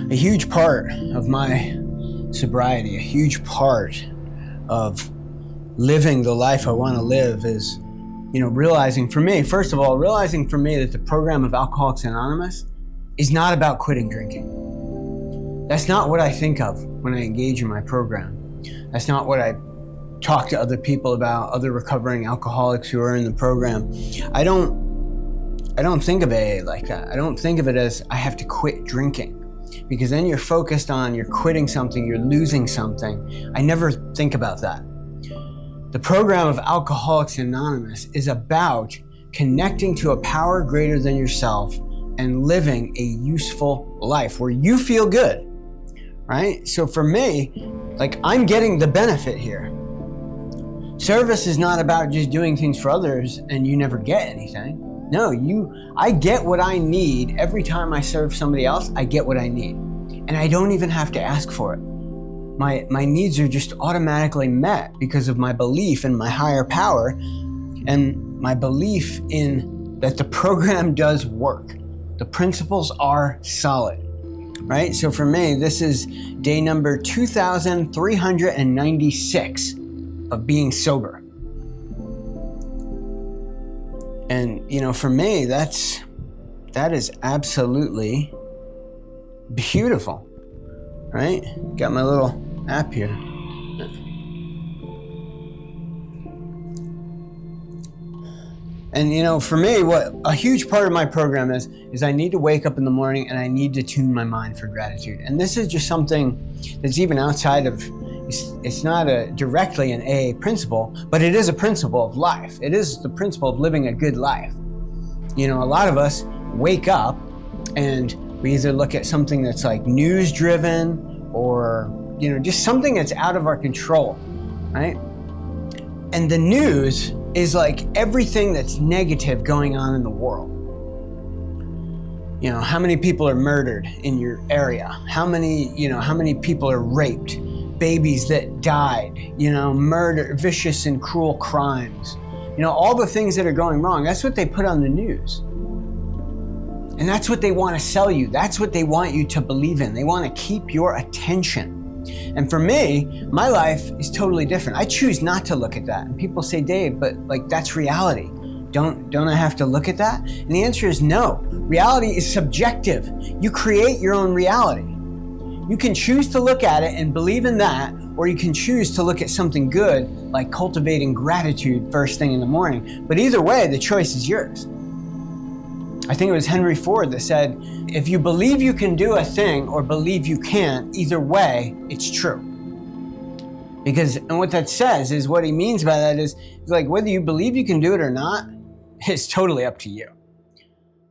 A huge part of my sobriety, a huge part of living the life I want to live is, realizing for me that the program of Alcoholics Anonymous is not about quitting drinking. That's not what I think of when I engage in my program. That's not what I talk to other people about, other recovering alcoholics who are in the program. I don't think of AA like that. I don't think of it as I have to quit drinking, because then you're focused on you're quitting something, you're losing something. I never think about that. The program of Alcoholics Anonymous is about connecting to a power greater than yourself and living a useful life where you feel good, right? So for me, I'm getting the benefit here. Service is not about just doing things for others and you never get anything. No, I get what I need. Every time I serve somebody else, I get what I need. And I don't even have to ask for it. My needs are just automatically met because of my belief in my higher power and my belief in that the program does work. The principles are solid, right? So for me, this is day number 2,396 of being sober. And, for me, that is absolutely beautiful, right? Got my little app here. And, for me, what a huge part of my program is I need to wake up in the morning and I need to tune my mind for gratitude. And this is just something that's even outside of, it's not directly an AA principle, but it is a principle of life. It is the principle of living a good life. A lot of us wake up and we either look at something that's news driven or, just something that's out of our control, right? And the news is everything that's negative going on in the world. How many people are murdered in your area? How many people are raped? Babies that died, murder, vicious and cruel crimes, all the things that are going wrong. That's what they put on the news. And that's what they want to sell you. That's what they want you to believe in. They want to keep your attention. And for me, my life is totally different. I choose not to look at that. And people say, Dave, but that's reality. Don't I have to look at that? And the answer is no. Reality is subjective. You create your own reality. You can choose to look at it and believe in that, or you can choose to look at something good, like cultivating gratitude first thing in the morning. But either way, the choice is yours. I think it was Henry Ford that said, if you believe you can do a thing or believe you can't, either way, it's true. And what that says is, what he means by that is whether you believe you can do it or not, it's totally up to you.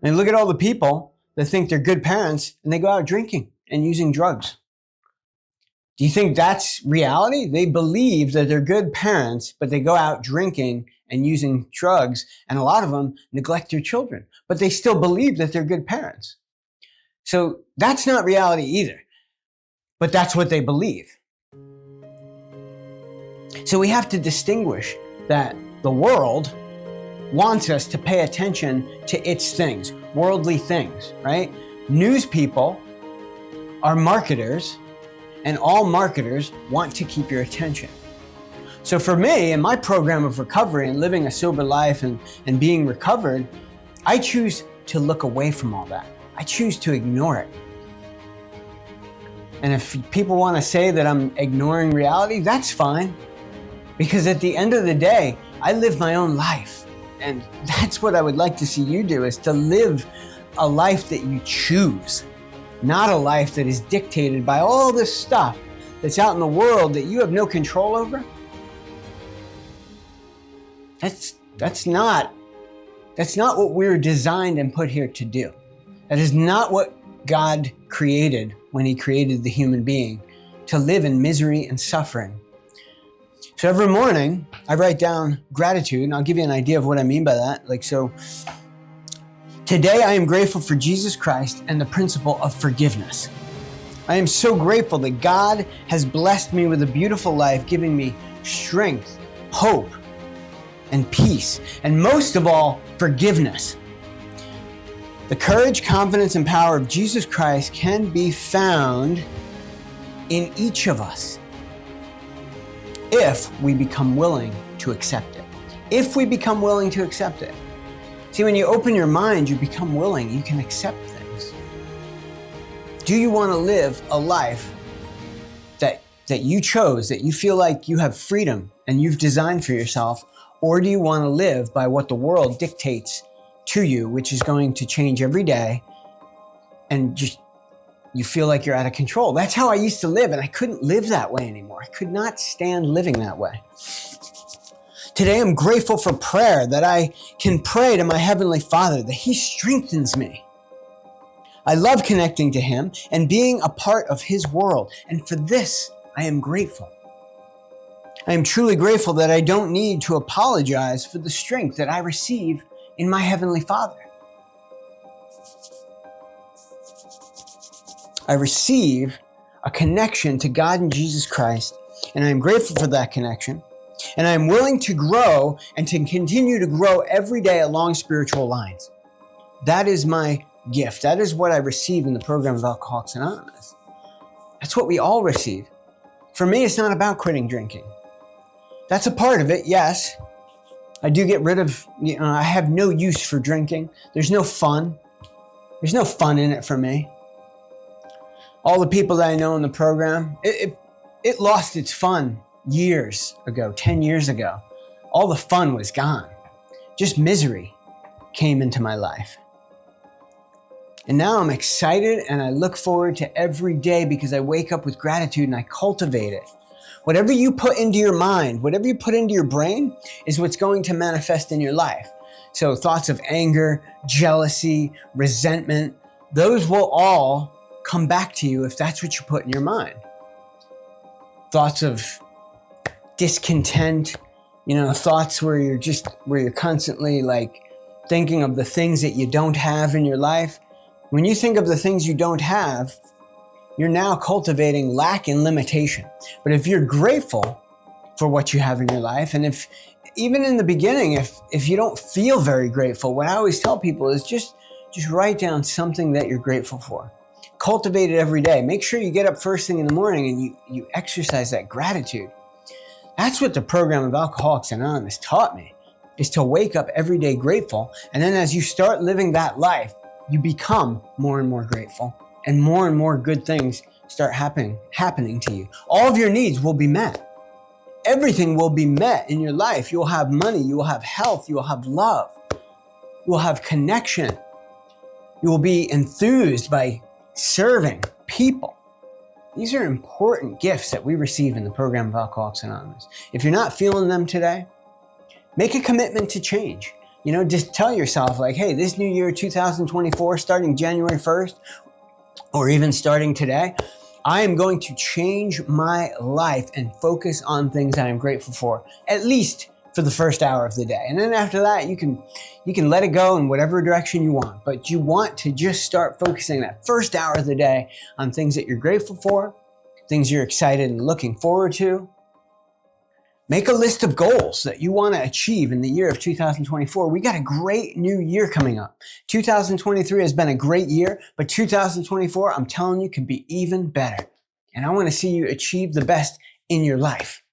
And look at all the people that think they're good parents and they go out drinking and using drugs. Do you think that's reality? They believe that they're good parents, but they go out drinking and using drugs, and a lot of them neglect their children, but they still believe that they're good parents. So that's not reality either, but that's what they believe. So we have to distinguish that the world wants us to pay attention to its things, worldly things, right? News people are marketers, and all marketers want to keep your attention. So for me, in my program of recovery and living a sober life and being recovered, I choose to look away from all that. I choose to ignore it. And if people want to say that I'm ignoring reality, that's fine. Because at the end of the day, I live my own life. And that's what I would like to see you do, is to live a life that you choose. Not a life that is dictated by all this stuff that's out in the world that you have no control over. That's not what we were designed and put here to do. That is not what God created when He created the human being, to live in misery and suffering. So every morning I write down gratitude, and I'll give you an idea of what I mean by that. Today, I am grateful for Jesus Christ and the principle of forgiveness. I am so grateful that God has blessed me with a beautiful life, giving me strength, hope, and peace, and most of all, forgiveness. The courage, confidence, and power of Jesus Christ can be found in each of us if we become willing to accept it. If we become willing to accept it. See, when you open your mind, you become willing, you can accept things. Do you want to live a life that you chose, that you feel like you have freedom and you've designed for yourself? Or do you want to live by what the world dictates to you, which is going to change every day, and just you feel like you're out of control? That's how I used to live, and I couldn't live that way anymore. I could not stand living that way. Today, I'm grateful for prayer, that I can pray to my Heavenly Father, that He strengthens me. I love connecting to Him and being a part of His world, and for this, I am grateful. I am truly grateful that I don't need to apologize for the strength that I receive in my Heavenly Father. I receive a connection to God and Jesus Christ, and I am grateful for that connection. And I am willing to grow and to continue to grow every day along spiritual lines. That is my gift. That is what I receive in the program of Alcoholics Anonymous. That's what we all receive. For me, it's not about quitting drinking. That's a part of it, yes. I do get rid of, I have no use for drinking. There's no fun. There's no fun in it for me. All the people that I know in the program, it lost its fun years ago, 10 years ago. All the fun was gone. Just misery came into my life. And now I'm excited and I look forward to every day because I wake up with gratitude and I cultivate it. Whatever you put into your mind, whatever you put into your brain is what's going to manifest in your life. So thoughts of anger, jealousy, resentment, those will all come back to you if that's what you put in your mind. Thoughts of discontent, thoughts where you're constantly like thinking of the things that you don't have in your life. When you think of the things you don't have, you're now cultivating lack and limitation. But if you're grateful for what you have in your life, and if even in the beginning, if you don't feel very grateful, what I always tell people is just write down something that you're grateful for. Cultivate it every day. Make sure you get up first thing in the morning and you exercise that gratitude. That's what the program of Alcoholics Anonymous taught me, is to wake up every day grateful. And then as you start living that life, you become more and more grateful, and more good things start happening to you. All of your needs will be met. Everything will be met in your life. You will have money, you will have health, you will have love, you will have connection. You will be enthused by serving people. These are important gifts that we receive in the program of Alcoholics Anonymous. If you're not feeling them today, make a commitment to change. Just tell yourself like, hey, this new year, 2024, starting January 1st, or even starting today, I am going to change my life and focus on things that I'm grateful for, at least for the first hour of the day. And then after that, you can let it go in whatever direction you want. But you want to just start focusing that first hour of the day on things that you're grateful for, things you're excited and looking forward to. Make a list of goals that you want to achieve in the year of 2024. We got a great new year coming up. 2023 has been a great year, but 2024, I'm telling you, could be even better. And I want to see you achieve the best in your life.